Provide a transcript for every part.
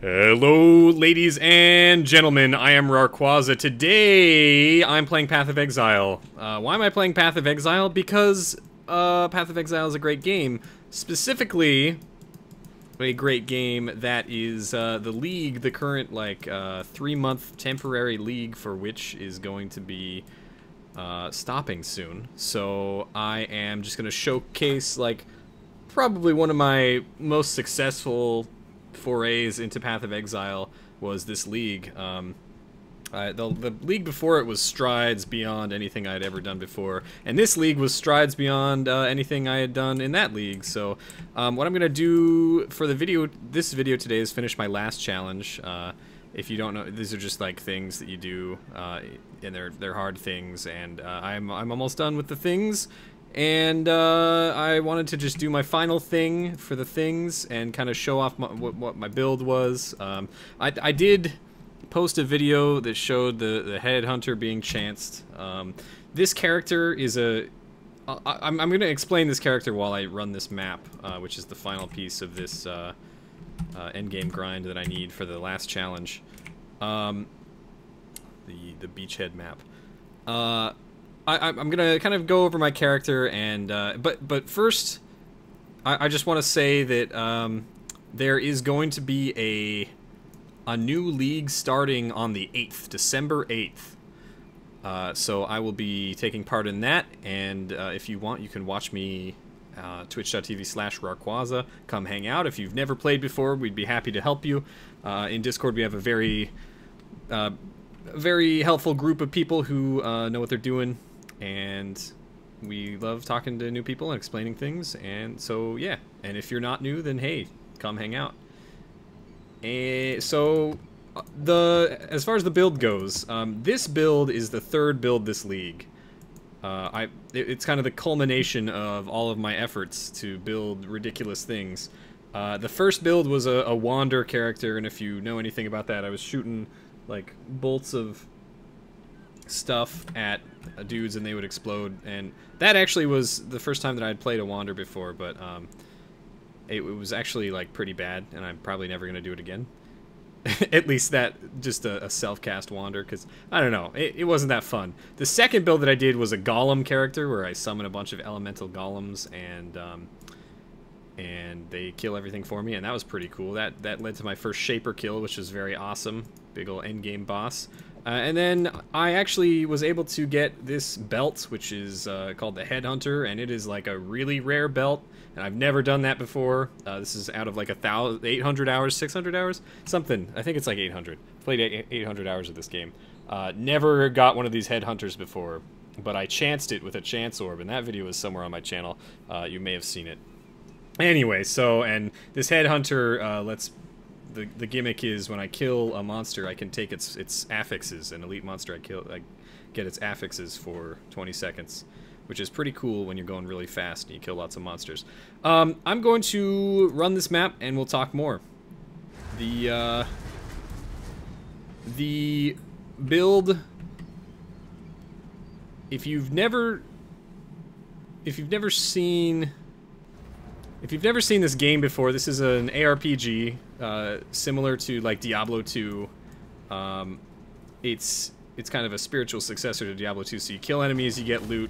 Hello, ladies and gentlemen, I am Rawrquaza. Today, I'm playing Path of Exile. Why am I playing Path of Exile? Because Path of Exile is a great game. Specifically, a great game that is the league, the current, like, 3-month temporary league for which is going to be stopping soon. So, I am just going to showcase, like, probably one of my most successful forays into Path of Exile was this league. The league before it was strides beyond anything I had ever done before, and this league was strides beyond anything I had done in that league. So what I'm gonna do for this video today is finish my last challenge. If you don't know, these are just like things that you do, and they're hard things, and I'm almost done with the things. And I wanted to just do my final thing for the things and kind of show off what my build was. I did post a video that showed the headhunter being chanced. This character is I'm going to explain this character while I run this map, which is the final piece of this endgame grind that I need for the last challenge. The beachhead map. I'm gonna kind of go over my character, and but first, I just want to say that there is going to be a new league starting on the 8th, December 8th. So I will be taking part in that, and if you want, you can watch me twitch.tv/Rawrquaza. Come hang out. If you've never played before, we'd be happy to help you. In Discord, we have a very helpful group of people who know what they're doing. And we love talking to new people and explaining things, and so yeah. And if you're not new, then hey, come hang out. So as far as the build goes, this build is the third build this league. It's kind of the culmination of all of my efforts to build ridiculous things. The first build was a wander character, and if you know anything about that, I was shooting like bolts of stuff at dudes and they would explode, and that actually was the first time that I had played a wander before, but it was actually like pretty bad, and I'm probably never gonna do it again. At least that, just a self-cast wander, because I don't know, it wasn't that fun. The second build that I did was a golem character where I summon a bunch of elemental golems, and they kill everything for me, and that was pretty cool. That led to my first shaper kill, which was very awesome. Big ol' endgame boss. And then I actually was able to get this belt, which is called the Headhunter, and it is like a really rare belt, and I've never done that before. This is out of like 800 hours, 600 hours? Something. I think it's like 800. Played 800 hours of this game. Never got one of these Headhunters before, but I chanced it with a chance orb, and that video is somewhere on my channel. You may have seen it. Anyway, so, and this Headhunter the gimmick is when I kill a monster, I can take its affixes. An elite monster I get its affixes for 20 seconds, which is pretty cool when you're going really fast and you kill lots of monsters. I'm going to run this map and we'll talk more. The build, if you've never seen this game before, this is an ARPG, similar to like Diablo 2. It's kind of a spiritual successor to Diablo 2. So you kill enemies, you get loot,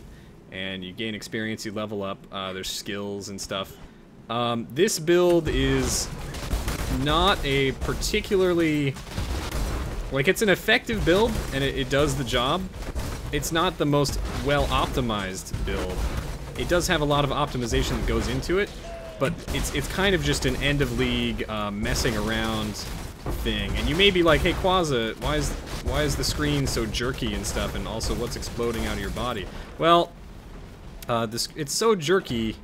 and you gain experience, you level up. There's skills and stuff. This build is not a particularly, like, it's an effective build, and it does the job. It's not the most well-optimized build. It does have a lot of optimization that goes into it, but it's kind of just an end of league messing around thing. And you may be like, hey Quaza, why is the screen so jerky and stuff, and also what's exploding out of your body? Well, it's so jerky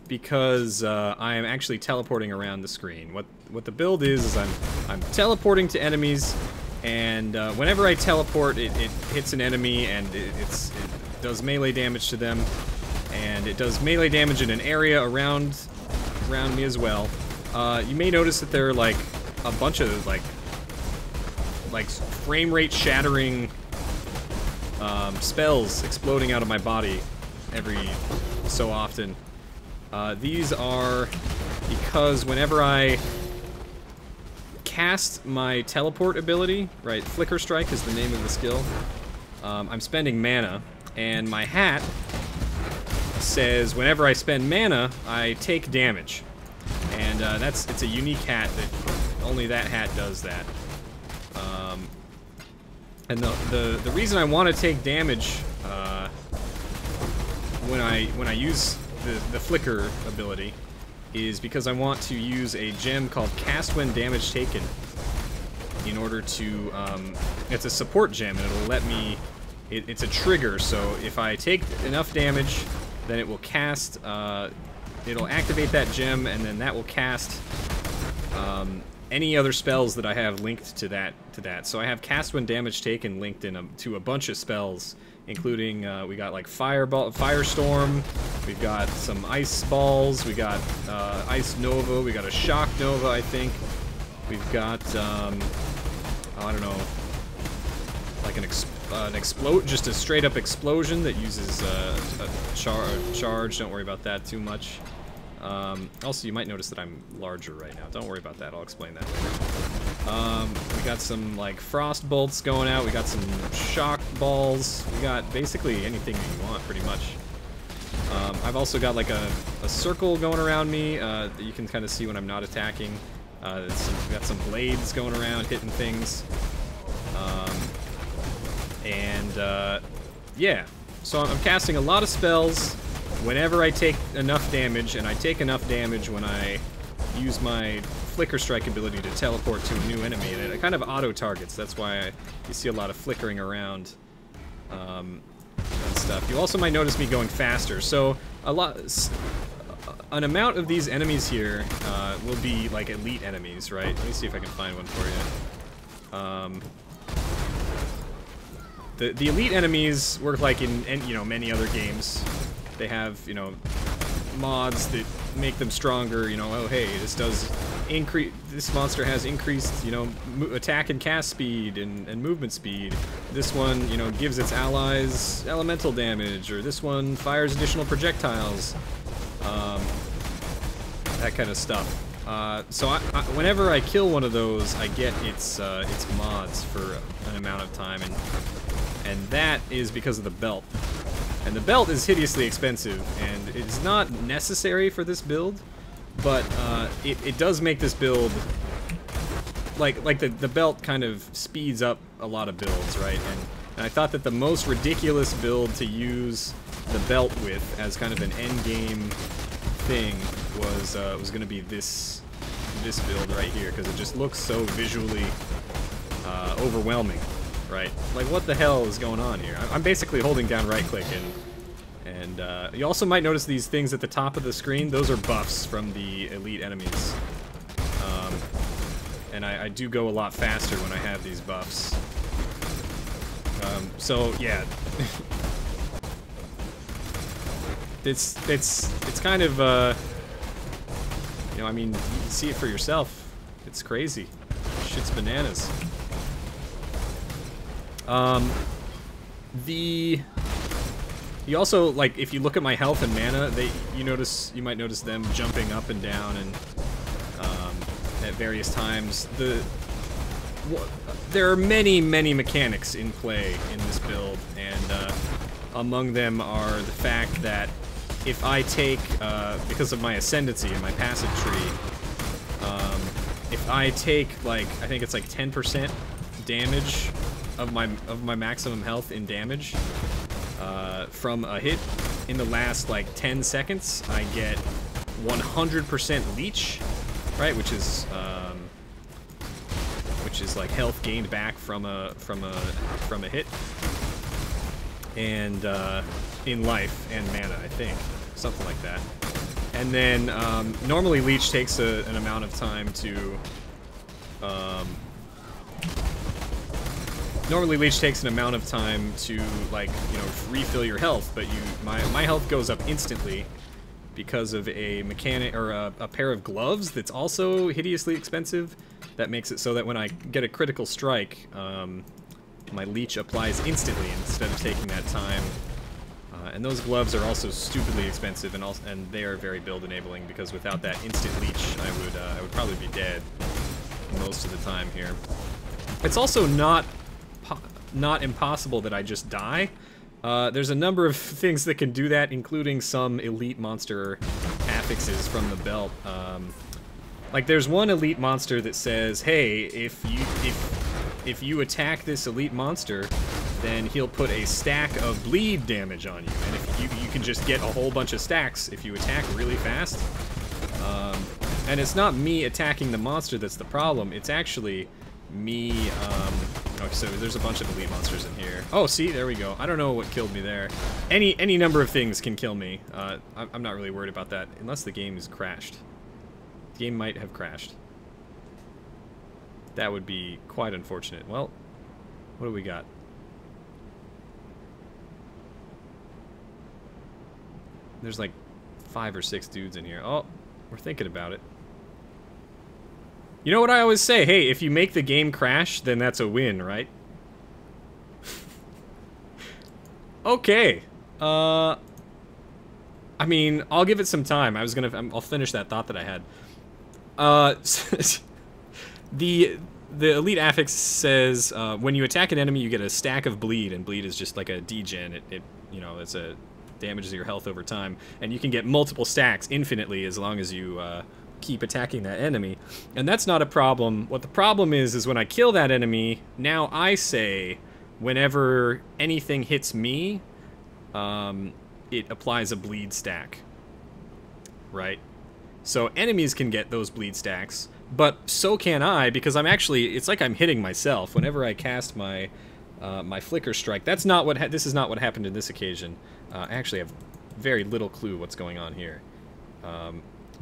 because I am actually teleporting around the screen. What the build is I'm teleporting to enemies, and whenever I teleport, it hits an enemy, and it does melee damage to them, and it does melee damage in an area around me as well. You may notice that there are like a bunch of like frame rate shattering spells exploding out of my body every so often. These are because whenever I cast my teleport ability, right? Flicker Strike is the name of the skill. I'm spending mana, and my hat says whenever I spend mana, I take damage. And it's a unique hat that only that hat does that. And the reason I want to take damage when I use the flicker ability is because I want to use a gem called Cast When Damage Taken in order to, it's a support gem, and it'll let me, it's a trigger, so if I take enough damage, then it will cast, it'll activate that gem, and then that will cast any other spells that I have linked to that. So I have Cast When Damage Taken linked to a bunch of spells, including, we got like Firestorm, we've got some Ice Balls, we got Ice Nova, we got a Shock Nova, I think. We've got, I don't know, like just a straight up explosion that uses a charge. Don't worry about that too much. Also, you might notice that I'm larger right now. Don't worry about that. I'll explain that later. We got some like frost bolts going out. We got some shock balls. We got basically anything that you want, pretty much. I've also got like a circle going around me that you can kind of see when I'm not attacking. We got some blades going around, hitting things. Yeah. So I'm casting a lot of spells whenever I take enough damage, and I take enough damage when I use my Flicker Strike ability to teleport to a new enemy, and it kind of auto-targets. That's why you see a lot of flickering around and stuff. You also might notice me going faster. So an amount of these enemies here will be like elite enemies, right? Let me see if I can find one for you. The elite enemies work like in many other games. They have, mods that make them stronger, oh hey, this monster has increased, attack and cast speed and movement speed. This one, gives its allies elemental damage, or this one fires additional projectiles. That kind of stuff. So whenever I kill one of those, I get its mods for an amount of time, and that is because of the belt. And the belt is hideously expensive, and it's not necessary for this build, but it does make this build, like the belt kind of speeds up a lot of builds, right? And I thought that the most ridiculous build to use the belt with as kind of an end game thing was going to be this build right here, because it just looks so visually overwhelming. Right? Like, what the hell is going on here? I'm basically holding down right-click, and you also might notice these things at the top of the screen. Those are buffs from the elite enemies. And I do go a lot faster when I have these buffs. So, yeah. It's kind of, I mean, you can see it for yourself. It's crazy. Shit's bananas. You also, like, if you look at my health and mana, you might notice them jumping up and down and at various times. There are many mechanics in play in this build, and among them are the fact that if I take, because of my ascendancy and my passive tree, if I take, like, I think it's like 10% damage of my maximum health in damage from a hit in the last like 10 seconds, I get 100% leech, right? Which is like health gained back from a hit, and in life and mana, I think, something like that. And then normally leech takes an amount of time to. Normally leech takes an amount of time to, like, refill your health, but my health goes up instantly because of a mechanic, or a pair of gloves that's also hideously expensive. That makes it so that when I get a critical strike, my leech applies instantly instead of taking that time. And those gloves are also stupidly expensive, and they are very build enabling, because without that instant leech, I would probably be dead. most of the time here. It's also not impossible that I just die. There's a number of things that can do that, including some elite monster affixes from the belt. Like there's one elite monster that says, hey, if you attack this elite monster, then he'll put a stack of bleed damage on you, and if you can just get a whole bunch of stacks if you attack really fast. And it's not me attacking the monster that's the problem, it's actually me, okay, so there's a bunch of elite monsters in here. Oh, see, there we go. I don't know what killed me there. Any number of things can kill me. I'm not really worried about that, unless the game is crashed. The game might have crashed. That would be quite unfortunate. Well, what do we got? There's like 5 or 6 dudes in here. Oh, we're thinking about it. You know what I always say? Hey, if you make the game crash, then that's a win, right? Okay. I mean, I'll give it some time. I'll finish that thought that I had. The elite affix says when you attack an enemy, you get a stack of bleed, and bleed is just like a degen. It you know, it's a damages your health over time, and you can get multiple stacks infinitely as long as you keep attacking that enemy, and that's not a problem. What the problem is when I kill that enemy, now I say whenever anything hits me, it applies a bleed stack, right? So enemies can get those bleed stacks, but so can I, because I'm actually, it's like I'm hitting myself whenever I cast my my flicker strike. That's not what this is not what happened in this occasion. I actually have very little clue what's going on here,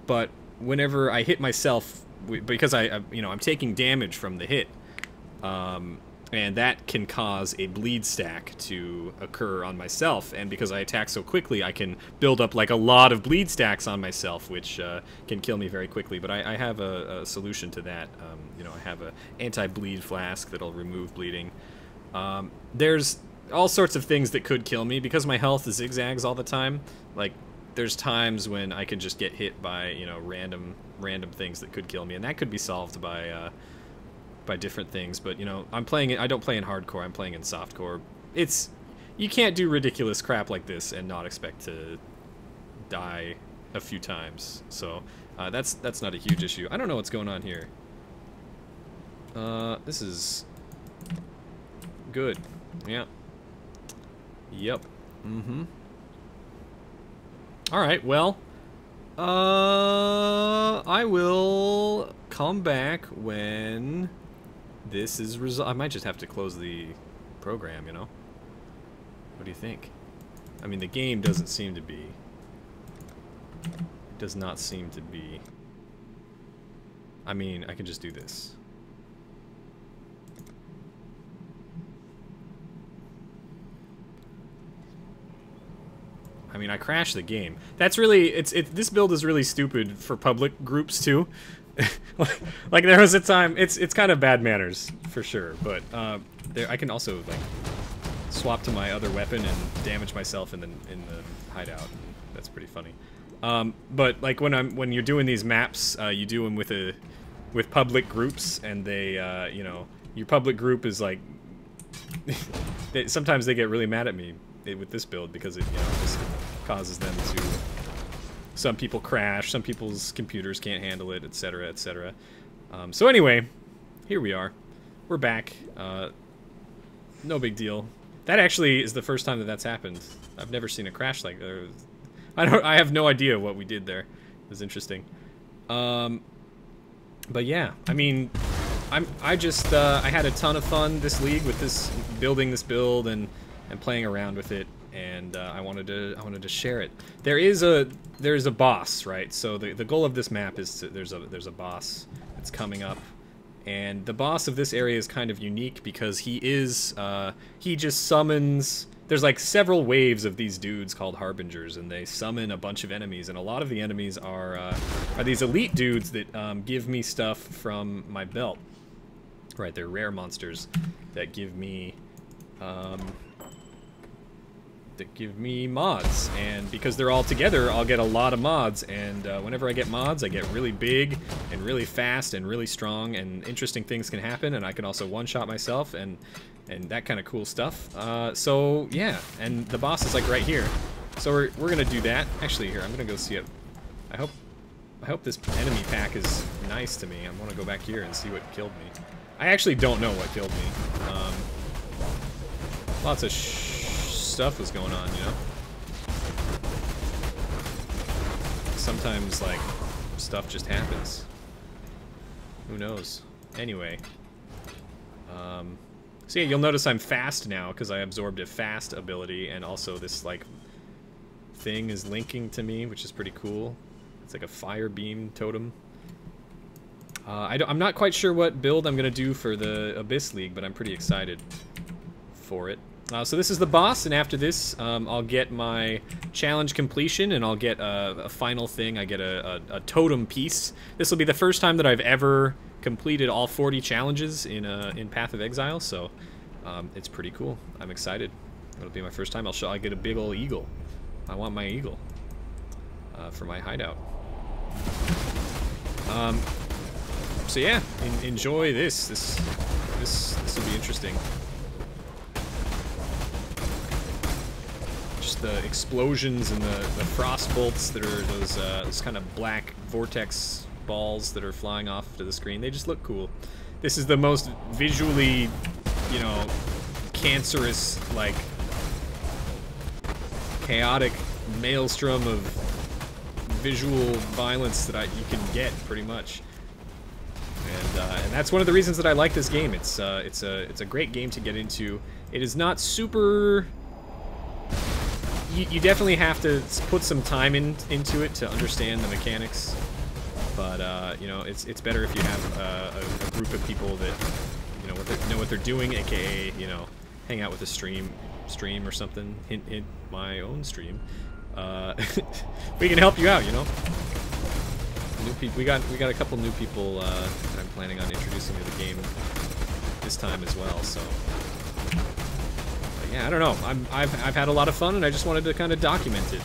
but whenever I hit myself, because I'm taking damage from the hit, and that can cause a bleed stack to occur on myself, and because I attack so quickly, I can build up like a lot of bleed stacks on myself, which can kill me very quickly. But I have a solution to that. I have an anti-bleed flask that'll remove bleeding. There's all sorts of things that could kill me because my health zigzags all the time. Like, there's times when I could just get hit by, random things that could kill me, and that could be solved by different things. But, I don't play in hardcore, I'm playing in softcore. You can't do ridiculous crap like this and not expect to die a few times. So, that's not a huge issue. I don't know what's going on here. This is good. Yeah. Yep. Mm-hmm. Alright, well, I will come back when this is resolved. I might just have to close the program, What do you think? I mean, the game does not seem to be... I mean, I can just do this. I mean, I crashed the game. That's really, this build is really stupid for public groups too. Like there was a time, it's kind of bad manners for sure, but I can also like swap to my other weapon and damage myself in the hideout. That's pretty funny. But like when you're doing these maps, you do them with public groups, and they your public group is like sometimes they get really mad at me with this build because it just causes them to, some people crash, some people's computers can't handle it, etc., etc. So anyway, here we are, we're back. No big deal. That actually is the first time that's happened. I've never seen a crash like that. I have no idea what we did there. It was interesting. But yeah, I mean, I had a ton of fun this league with building this build and playing around with it, and I wanted to share it. There's a boss, right? So the goal of this map is there's a boss that's coming up, and the boss of this area is kind of unique because he just summons. There's like several waves of these dudes called Harbingers, and they summon a bunch of enemies, and a lot of the enemies are these elite dudes that give me stuff from my belt. Right, they're rare monsters that give me that give me mods, and because they're all together, I'll get a lot of mods, and whenever I get mods, I get really big, and really fast, and really strong, and interesting things can happen, and I can also one-shot myself, and that kind of cool stuff. So, yeah, and the boss is, like, right here. So we're gonna do that. Actually, here, I'm gonna go see it. I hope this enemy pack is nice to me. I want to go back here and see what killed me. I actually don't know what killed me. Lots of stuff was going on, you know? Sometimes, like, stuff just happens. Who knows? Anyway. So yeah, you'll notice I'm fast now, because I absorbed a fast ability, and also this, like, thing is linking to me, which is pretty cool. It's like a fire beam totem. I'm not quite sure what build I'm going to do for the Abyss League, but I'm pretty excited for it. So this is the boss, and after this, I'll get my challenge completion, and I'll get a final thing. I get a totem piece. This will be the first time that I've ever completed all 40 challenges in Path of Exile, so it's pretty cool. I'm excited. It'll be my first time. I'll get a big old eagle. I want my eagle for my hideout. So yeah, enjoy this. This will be interesting. Just the explosions and the frost bolts that are those kind of black vortex balls that are flying off to the screen. They just look cool. This is the most visually, you know, cancerous, like, chaotic maelstrom of visual violence that you can get, pretty much. And that's one of the reasons that I like this game. It's a great game to get into. It is not super. You definitely have to put some time into it to understand the mechanics. But you know, it's better if you have a group of people that know what they're doing, aka hang out with a stream or something. Hint, my own stream. We can help you out, New people. We got a couple new people that I'm planning on introducing to the game this time as well. So, but yeah, I don't know. I've had a lot of fun, and I just wanted to kind of document it.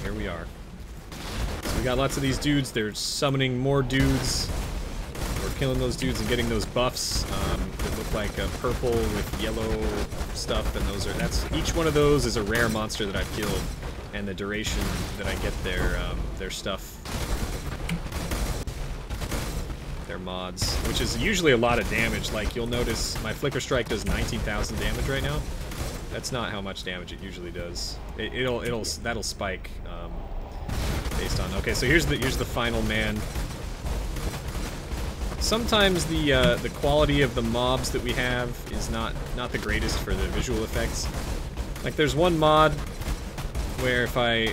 Here we are. So we got lots of these dudes. They're summoning more dudes. We're killing those dudes and getting those buffs that look like purple with yellow stuff, and each one of those is a rare monster that I've killed. And the duration that I get their stuff, their mods, which is usually a lot of damage. Like, you'll notice my Flicker Strike does 19,000 damage right now. That's not how much damage it usually does. That'll spike based on. Okay, so here's the final man. Sometimes the quality of the mobs that we have is not the greatest for the visual effects. Like, there's one mod where if I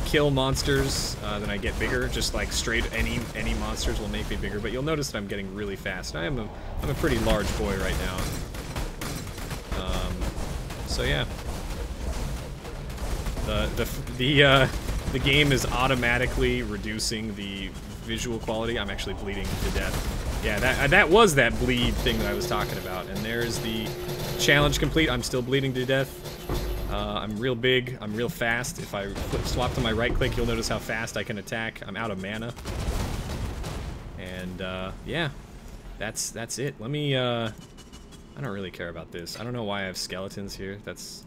kill monsters, then I get bigger. Just like straight any monsters will make me bigger. But you'll notice that I'm getting really fast. I'm a pretty large boy right now. So yeah, the game is automatically reducing the visual quality. I'm actually bleeding to death. Yeah, that was that bleed thing that I was talking about. And there's the challenge complete. I'm still bleeding to death. I'm real big, I'm real fast. If I swap to my right click, you'll notice how fast I can attack. I'm out of mana. And, yeah. That's it. Let me, I don't really care about this. I don't know why I have skeletons here. That's,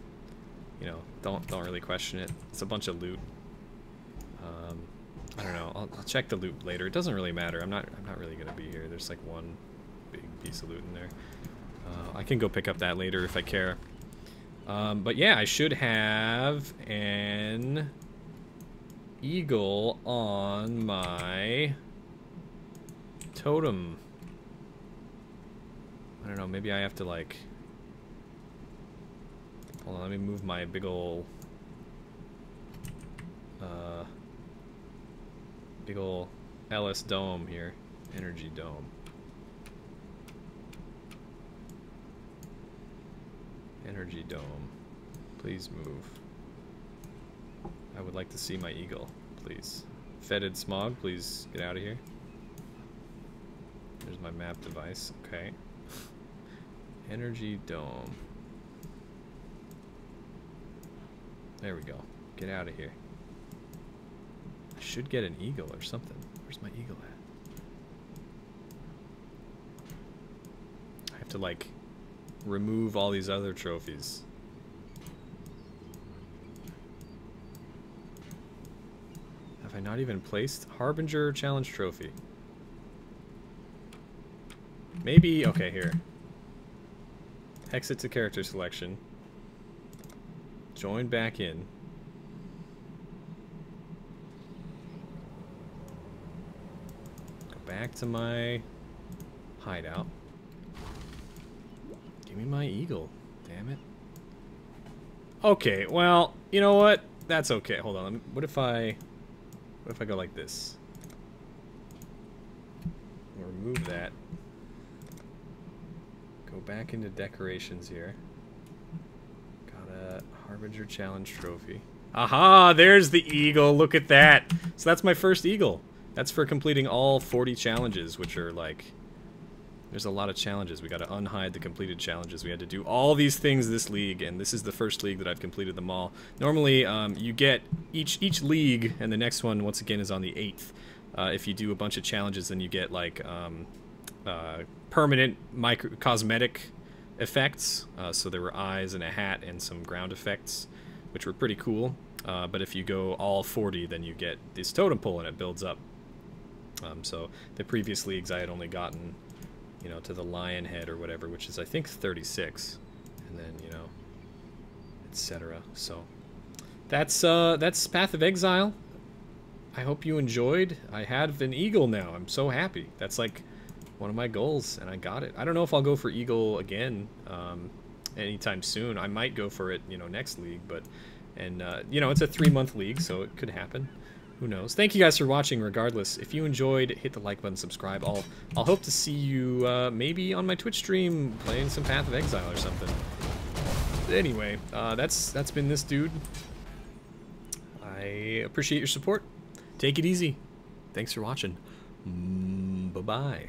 don't really question it. It's a bunch of loot. I don't know. I'll check the loot later. It doesn't really matter. I'm not really gonna be here. There's like one big piece of loot in there. I can go pick up that later if I care. But yeah, I should have an eagle on my totem. I don't know, maybe I have to like... Hold on, let me move my big ol' LS dome here. Energy dome. Energy dome. Please move. I would like to see my eagle, please. Fetid smog, please get out of here. There's my map device. Okay. Energy dome. There we go. Get out of here. I should get an eagle or something. Where's my eagle at? I have to, like, remove all these other trophies. Have I not even placed Harbinger Challenge Trophy? Maybe, okay, here. Exit to character selection. Join back in. Go back to my hideout. Give me my eagle, damn it. Okay, well, you know what? That's okay. Hold on. What if I go like this? We'll remove that. Go back into decorations here. Got a Harbinger Challenge Trophy. Aha! There's the eagle. Look at that. So that's my first eagle. That's for completing all 40 challenges, which are like... There's a lot of challenges. We got to unhide the completed challenges. We had to do all these things this league, and this is the first league that I've completed them all. Normally, you get each league, and the next one, once again, is on the 8th. If you do a bunch of challenges, then you get, like, permanent cosmetic effects. So there were eyes and a hat and some ground effects, which were pretty cool. But if you go all 40, then you get this totem pole, and it builds up. So the previous leagues, I had only gotten... you know, to the lion head or whatever, which is I think 36, and then, you know, etc. So that's Path of Exile. I hope you enjoyed. I have an eagle now. I'm so happy. That's like one of my goals, and I got it. I don't know if I'll go for eagle again anytime soon. I might go for it, you know, next league, but you know, it's a 3-month league, so it could happen. Who knows? Thank you guys for watching. Regardless, if you enjoyed, hit the like button, subscribe. I'll hope to see you maybe on my Twitch stream playing some Path of Exile or something. But anyway, that's been this dude. I appreciate your support. Take it easy. Thanks for watching. Bye bye.